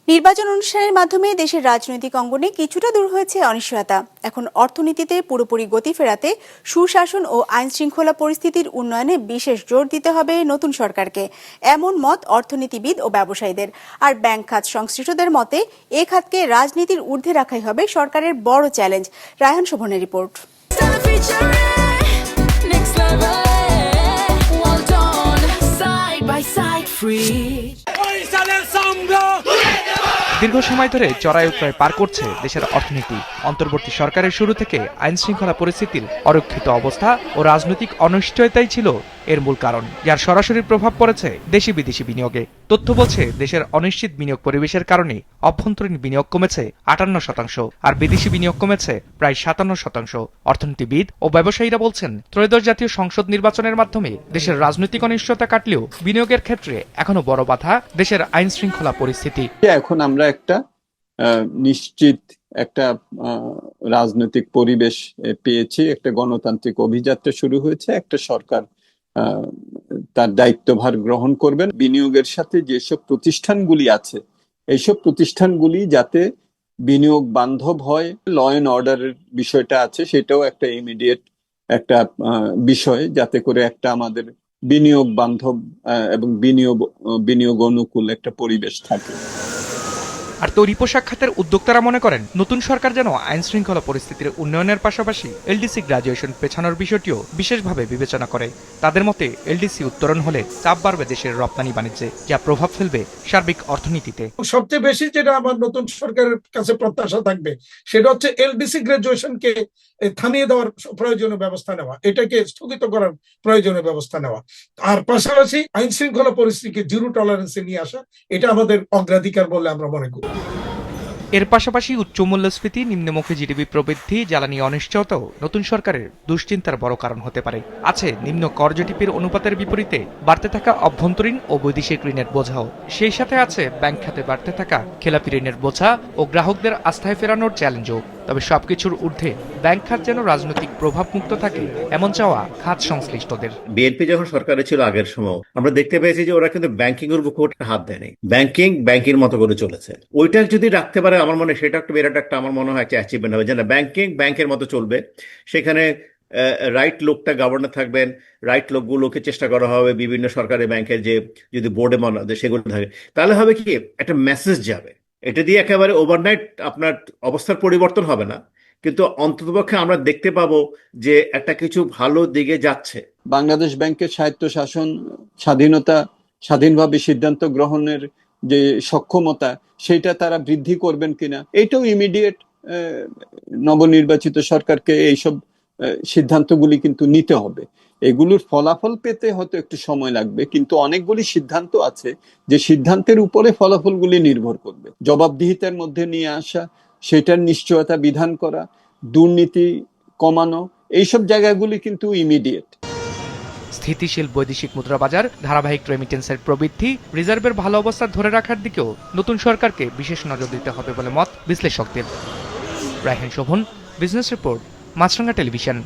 নির্বাচন অনুষ্ঠানের মাধ্যমে দেশের রাজনৈতিক অঙ্গনে কিছুটা দূর হয়েছে অনিশ্চয়তা। এখন অর্থনীতিতে পুরোপুরি গতি ফেরাতে সুশাসন ও আইন শৃঙ্খলা পরিস্থিতির উন্নয়নে বিশেষ জোর দিতে হবে নতুন সরকারকে, এমন মত অর্থনীতিবিদ ও ব্যবসায়ীদের। আর ব্যাংক খাত সংশ্লিষ্টদের মতে এ খাতকে রাজনীতির ঊর্ধ্বে রাখাই হবে সরকারের বড় চ্যালেঞ্জ। রায়হান শোভনের রিপোর্ট। দীর্ঘ সময় ধরে চড়াই উতরাই পার করছে দেশের অর্থনীতি। অন্তর্বর্তী সরকারের শুরু থেকে আইন শৃঙ্খলা পরিস্থিতির অরক্ষিত অবস্থা ও রাজনৈতিক অনিশ্চয়তাই ছিল এর মূল কারণ, যার সরাসরি প্রভাব পড়েছে দেশি বিদেশি বিনিয়োগে। তথ্য বলছে দেশের অনিশ্চিত বিনিয়োগ পরিবেশের কারণে অভ্যন্তরীণ বিনিয়োগ কমেছে 58% আর বিদেশি বিনিয়োগ কমেছে প্রায় 57%। অর্থনীতিবিদ ও ব্যবসায়ীরা বলছেন, ত্রয়োদশ জাতীয় সংসদ নির্বাচনের মাধ্যমে দেশের রাজনৈতিক অনিশ্চয়তা কাটলেও বিনিয়োগের ক্ষেত্রে এখনো বড় বাধা দেশের আইন শৃঙ্খলা পরিস্থিতি। এখন আমরা একটা নিশ্চিত একটা রাজনৈতিক পরিবেশ পেয়েছি, একটা গণতান্ত্রিক অভিযাত্রা শুরু হয়েছে, একটা সরকার তার দায়িত্বভার গ্রহণ করবেন। বিনিয়োগের সাথে যেসব প্রতিষ্ঠানগুলি আছে এইসব প্রতিষ্ঠানগুলি যাতে বিনিয়োগ বান্ধব হয়, ল অ্যান্ড অর্ডারের বিষয়টা আছে সেটাও একটা ইমিডিয়েট একটা বিষয়, যাতে করে একটা আমাদের বিনিয়োগ বান্ধব এবং বিনিয়োগ অনুকূল একটা পরিবেশ থাকে। আর তৈরি পোশাক খাতের উদ্যোক্তারা মনে করেন, নতুন সরকার যেন আইন শৃঙ্খলা পরিস্থিতির উন্নয়নের পাশাপাশি এলডিসি গ্রাজুয়েশন পেছানোর বিষয়টিও বিশেষভাবে বিবেচনা করে। তাদের মতে এলডিসি উত্তরণ হলে চাপ বাড়বে দেশের রপ্তানি বাণিজ্যে, যা প্রভাব ফেলবে সার্বিক অর্থনীতিতে। সবচেয়ে বেশি যেটা আমার নতুন সরকারের কাছে প্রত্যাশা থাকবে সেটা হচ্ছে এলডিসি গ্রাজুয়েশনকে থামিয়ে দেওয়ার প্রয়োজনীয় ব্যবস্থা নেওয়া, এটাকে স্থগিত করার প্রয়োজনীয় ব্যবস্থা নেওয়া। আর পাশাপাশি আইন শৃঙ্খলা পরিস্থিতিকে জিরো টলারেন্সে নিয়ে আসা, এটা আমাদের অগ্রাধিকার বলে আমরা মনে করি। এর পাশাপাশি উচ্চ মূল্যস্ফীতি, নিম্নমুখী জিডিপি প্রবৃদ্ধি, জ্বালানি অনিশ্চয়তাও নতুন সরকারের দুশ্চিন্তার বড় কারণ হতে পারে। আছে নিম্ন কর জিডিপির অনুপাতের বিপরীতে বাড়তে থাকা অভ্যন্তরীণ ও বৈদেশিক ঋণের বোঝাও। সেই সাথে আছে ব্যাংক খাতে বাড়তে থাকা খেলাপি ঋণের বোঝা ও গ্রাহকদের আস্থায় ফেরানোর চ্যালেঞ্জও। তবে সবকিছুর ঊর্ধ্বে ব্যাংক খাত যেন রাজনৈতিক প্রভাব মুক্ত থাকে, এমন চাওয়া খাত সংশ্লিষ্টদের। বিএনপি যখন সরকারে ছিল আগের সময় আমরা দেখতে পেয়েছি যে ওরা কিন্তু ব্যাংকিং এর বুকে হাত দেয়নি, ব্যাংকিং মতো করে চলেছে। ওইটা যদি রাখতে পারে আমার মনে হয় সেটা একটা বিরাট একটা আমার মনে হয় একটা অ্যাচিভমেন্ট হবে, যে না ব্যাংকের মতো চলবে। সেখানে রাইট লোকটা গভর্নর থাকবেন, রাইট লোকগুলোকে চেষ্টা করা হবে বিভিন্ন সরকারি ব্যাংকের যে যদি বোর্ডে সেগুলো থাকে, তাহলে হবে কি একটা মেসেজ যাবে। এটা দিয়ে একেবারে ওভারনাইট আপনার অবস্থার পরিবর্তন হবে না, কিন্তু অন্ততপক্ষে আমরা দেখতে পাবো যে একটা কিছু ভালো দিকে যাচ্ছে। বাংলাদেশ ব্যাংকের স্বায়ত্তশাসন, স্বাধীনতা, স্বাধীনভাবে সিদ্ধান্ত গ্রহণের যে সক্ষমতা সেটা তারা বৃদ্ধি করবেন কিনা, এটাও ইমিডিয়েট নবনির্বাচিত সরকারকে এইসব সিদ্ধান্তগুলি কিন্তু নিতে হবে। এগুলোর ফলাফল পেতে হয়তো একটু সময় লাগবে, কিন্তু অনেকগুলি সিদ্ধান্ত আছে যে সিদ্ধান্তের উপরে ফলাফলগুলি নির্ভর করবে। জবাবদিহিতার মধ্যে নিয়ে আসা, সেটার নিশ্চয়তা বিধান করা, দুর্নীতি কমানো, এইসব জায়গাগুলি কিন্তু ইমিডিয়েট। স্থিতিশীল বৈদেশিক মুদ্রা বাজার, ধারাবাহিক রেমিটেন্সের প্রবৃদ্ধি, রিজার্ভের ভালো অবস্থা ধরে রাখার দিকেও নতুন সরকারকে বিশেষ নজর দিতে হবে বলে মত বিশ্লেষকদের। রায়হান শোভন, বিজনেস রিপোর্ট, মাছরাঙ্গা টেলিভিশন।